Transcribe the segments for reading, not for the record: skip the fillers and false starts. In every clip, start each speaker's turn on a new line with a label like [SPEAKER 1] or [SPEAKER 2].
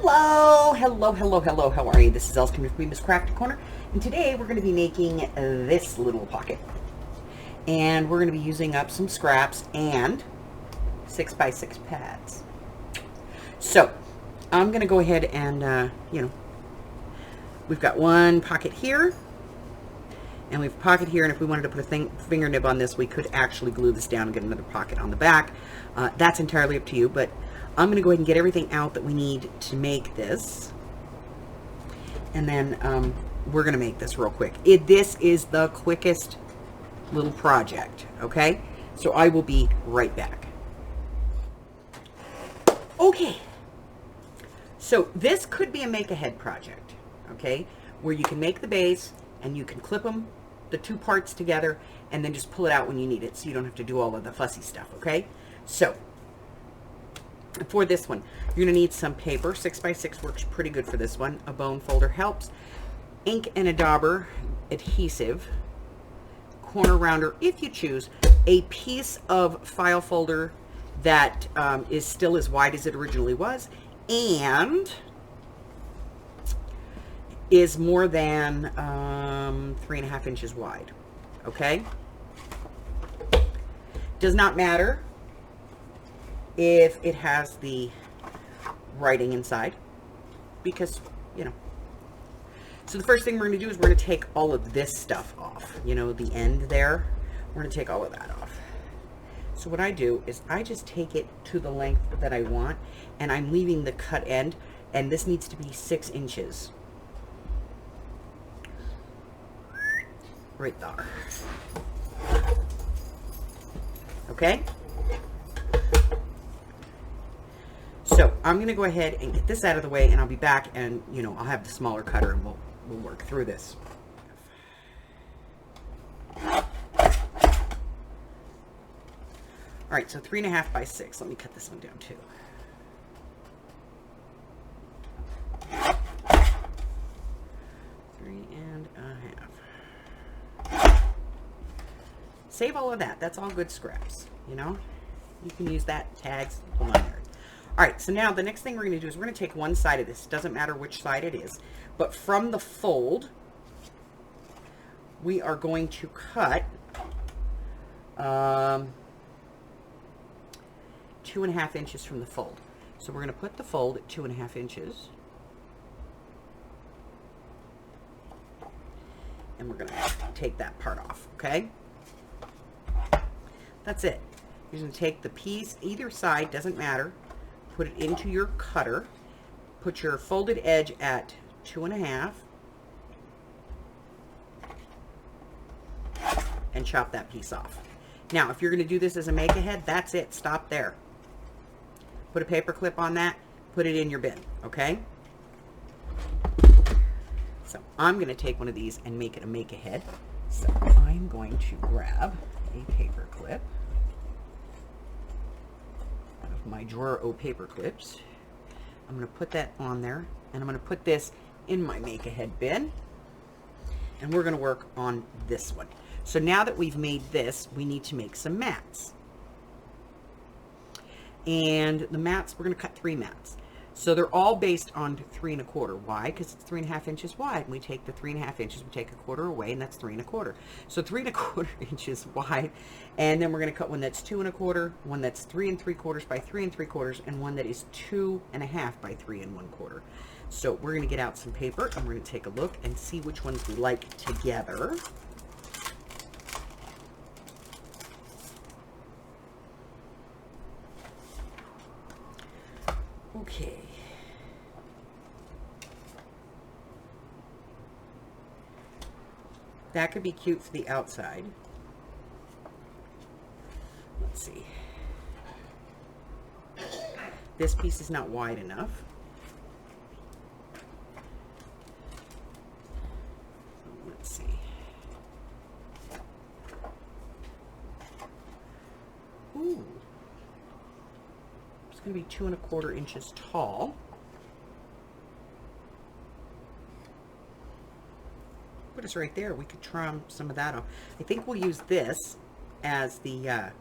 [SPEAKER 1] Hello, hello, hello, hello. How are you? This is Elskin with Miss Crafty Corner, and today we're going to be making this little pocket, and we're going to be using up some scraps and 6x6 pads. So I'm going to go ahead and we've got one pocket here, and we have a pocket here, and if we wanted to put a finger nib on this, we could actually glue this down and get another pocket on the back. That's entirely up to you, but I'm going to go ahead and get everything out that we need to make this. And then we're going to make this real quick. This is the quickest little project, okay? So I will be right back. Okay. So this could be a make-ahead project, okay? Where you can make the base and you can clip them, the two parts together, and then just pull it out when you need it so you don't have to do all of the fussy stuff, okay? So for this one, you're going to need some paper. 6x6 works pretty good for this one. A bone folder helps. Ink and a dauber adhesive. Corner rounder, if you choose. A piece of file folder that is still as wide as it originally was and is more than 3.5 inches wide. Okay? Does not matter if it has the writing inside, because, you know. So the first thing we're going to do is we're going to take all of this stuff off. You know, the end there. We're going to take all of that off. So what I do is I just take it to the length that I want, and I'm leaving the cut end, and this needs to be 6 inches. Right there. Okay? So I'm going to go ahead and get this out of the way, and I'll be back, and, you know, I'll have the smaller cutter, and we'll work through this. All right, so 3.5 by 6. Let me cut this one down too. 3.5. Save all of that. That's all good scraps, you know. You can use that, tags, hold on there. All right, so now the next thing we're going to do is we're going to take one side of this. Doesn't matter which side it is, but from the fold, we are going to cut 2.5 inches from the fold. So we're going to put the fold at 2.5 inches, and we're going to take that part off. Okay, that's it. You're going to take the piece, either side, doesn't matter. Put it into your cutter, put your folded edge at 2.5, and chop that piece off. Now, if you're going to do this as a make-ahead, that's it. Stop there. Put a paper clip on that, put it in your bin, okay? So I'm going to take one of these and make it a make-ahead. So I'm going to grab a paper clip. My drawer of paper clips. I'm going to put that on there, and I'm going to put this in my make-ahead bin, and we're going to work on this one. So now that we've made this, we need to make some mats, and the mats, we're going to cut 3 mats. So they're all based on 3.25. Why? Because it's 3.5 inches wide. We take the 3.5 inches, we take 1/4 away, and that's 3.25. So 3.25 inches wide, and then we're going to cut one that's 2.25, one that's 3 3/4 by 3 3/4, and one that is 2.5 by 3 1/4. So we're going to get out some paper, and we're going to take a look and see which ones we like together. Okay. That could be cute for the outside. Let's see. This piece is not wide enough. Let's see. Ooh. It's going to be 2.25 inches tall. Put us right there. We could trim some of that off. I think we'll use this as the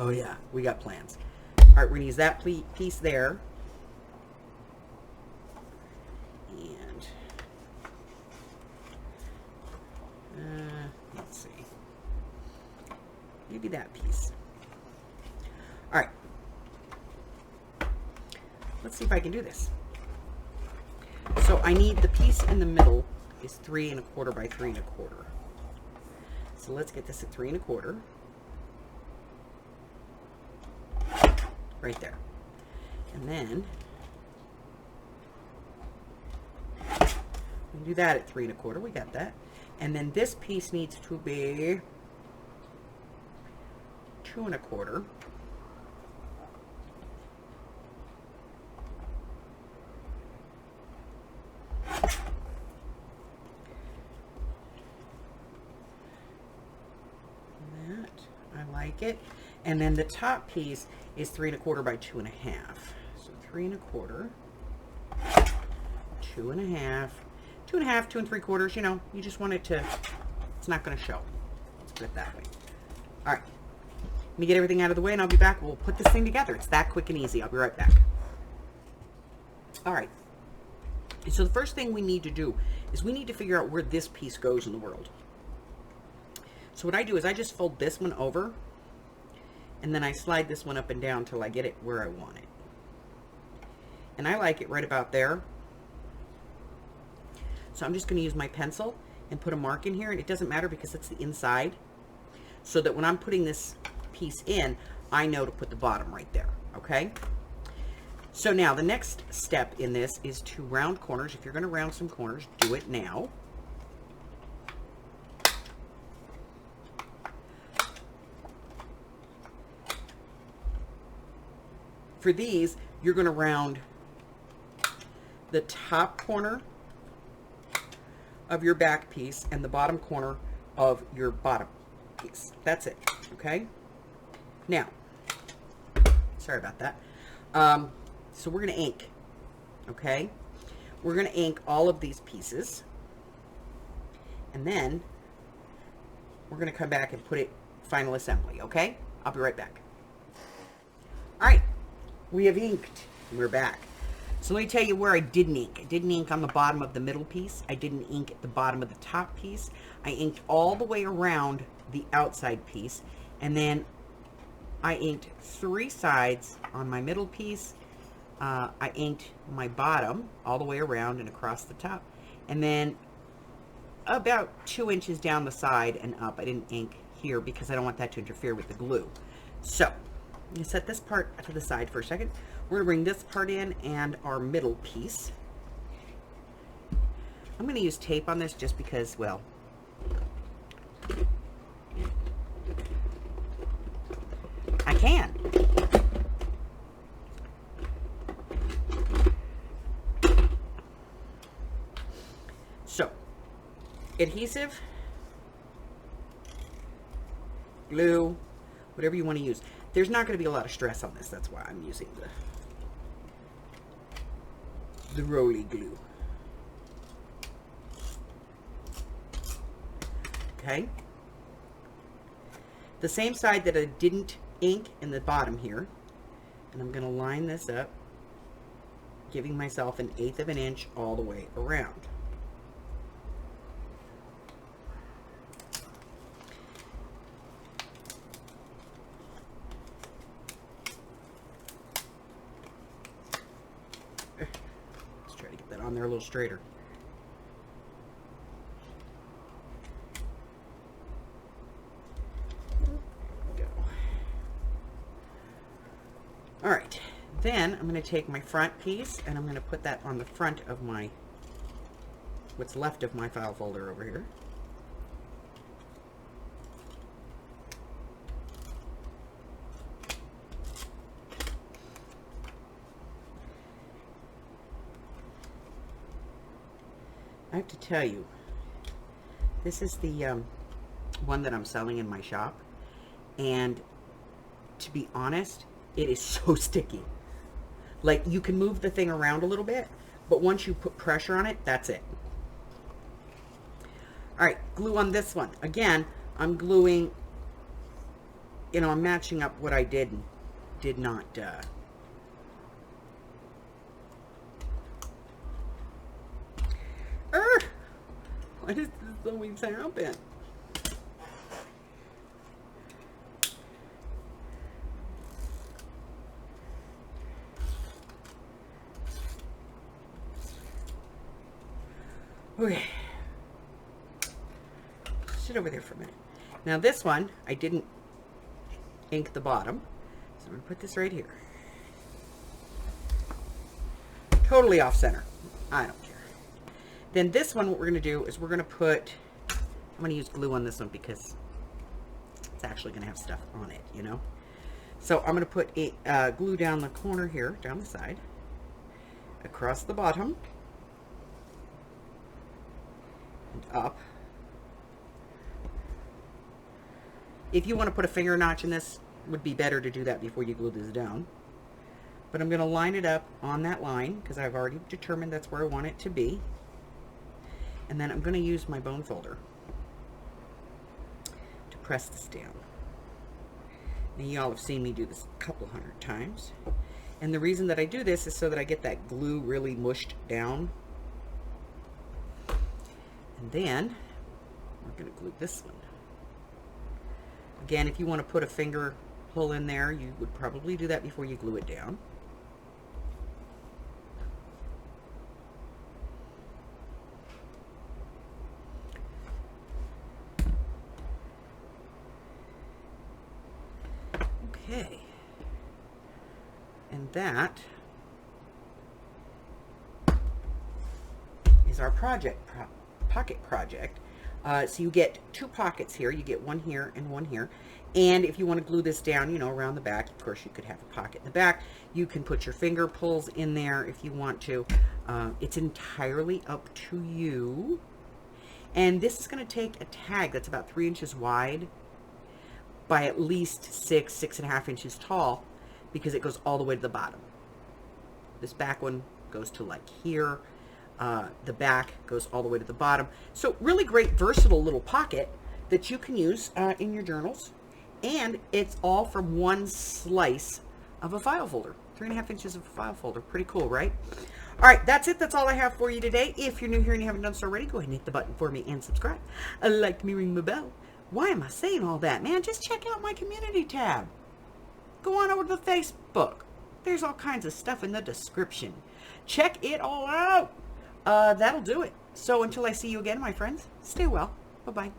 [SPEAKER 1] Oh yeah, we got plans. All right, we're gonna use that piece there. And let's see, maybe that piece. All right, let's see if I can do this. So I need the piece in the middle is 3 1/4 by 3 1/4. So let's get this at 3 1/4. Right there. And then we do that at 3 1/4. We got that. And then this piece needs to be 2 1/4. It, and then the top piece is 3 1/4 by 2 1/2. So 3 1/4, 2 1/2, 2 1/2, 2 3/4. You know, you just want it to. It's not going to show. Let's put it that way. All right. Let me get everything out of the way, and I'll be back. We'll put this thing together. It's that quick and easy. I'll be right back. All right. So the first thing we need to do is we need to figure out where this piece goes in the world. So what I do is I just fold this one over. And then I slide this one up and down till I get it where I want it. And I like it right about there. So I'm just going to use my pencil and put a mark in here. And it doesn't matter because it's the inside. So that when I'm putting this piece in, I know to put the bottom right there. Okay? So now the next step in this is to round corners. If you're going to round some corners, do it now. For these, you're going to round the top corner of your back piece and the bottom corner of your bottom piece. That's it, okay? Now, sorry about that. So we're going to ink, okay? We're going to ink all of these pieces. And then we're going to come back and put it final assembly, okay? I'll be right back. All right. We have inked. We're back. So let me tell you where I didn't ink. I didn't ink on the bottom of the middle piece. I didn't ink at the bottom of the top piece. I inked all the way around the outside piece. And then I inked 3 sides on my middle piece. I inked my bottom all the way around and across the top. And then about 2 inches down the side and up. I didn't ink here because I don't want that to interfere with the glue. So I'm going to set this part to the side for a second. We're going to bring this part in and our middle piece. I'm going to use tape on this just because, well, I can. So, adhesive, glue, whatever you want to use. There's not going to be a lot of stress on this. That's why I'm using the Roly glue. Okay. The same side that I didn't ink in the bottom here. And I'm going to line this up, giving myself 1/8 of an inch all the way around. On there a little straighter. Go. All right, then I'm going to take my front piece and I'm going to put that on the front of my, what's left of my file folder over here. I have to tell you, this is the one that I'm selling in my shop, and to be honest, it is so sticky. Like, you can move the thing around a little bit, but once you put pressure on it, that's it. All right, glue on this one. Again, I'm gluing you know, I'm matching up what I did and did not, why does this always happen? Okay. Sit over there for a minute. Now this one, I didn't ink the bottom, so I'm going to put this right here. Totally off center. I don't care. Then this one, what we're going to do is we're going to put, I'm going to use glue on this one because it's actually going to have stuff on it, you know. So I'm going to put glue down the corner here, down the side, across the bottom, and up. If you want to put a finger notch in this, would be better to do that before you glue this down. But I'm going to line it up on that line because I've already determined that's where I want it to be. And then I'm going to use my bone folder to press this down. Now y'all have seen me do this a couple hundred times. And the reason that I do this is so that I get that glue really mushed down. And then we're going to glue this one. Again, if you want to put a finger hole in there, you would probably do that before you glue it down. Okay. And that is our pocket project. So you get two pockets here. You get one here and one here. And if you want to glue this down, you know, around the back, of course, you could have a pocket in the back. You can put your finger pulls in there if you want to. It's entirely up to you. And this is going to take a tag that's about 3 inches wide by at least 6.5 inches tall, because it goes all the way to the bottom. This back one goes to like here. The back goes all the way to the bottom. So really great, versatile little pocket that you can use in your journals. And it's all from one slice of a file folder. 3.5 inches of a file folder. Pretty cool, right? All right, that's it. That's all I have for you today. If you're new here and you haven't done so already, go ahead and hit the button for me and subscribe. Like me, ring the bell. Why am I saying all that, man? Just check out my community tab. Go on over to the Facebook. There's all kinds of stuff in the description. Check it all out. That'll do it. So until I see you again, my friends, stay well. Bye-bye.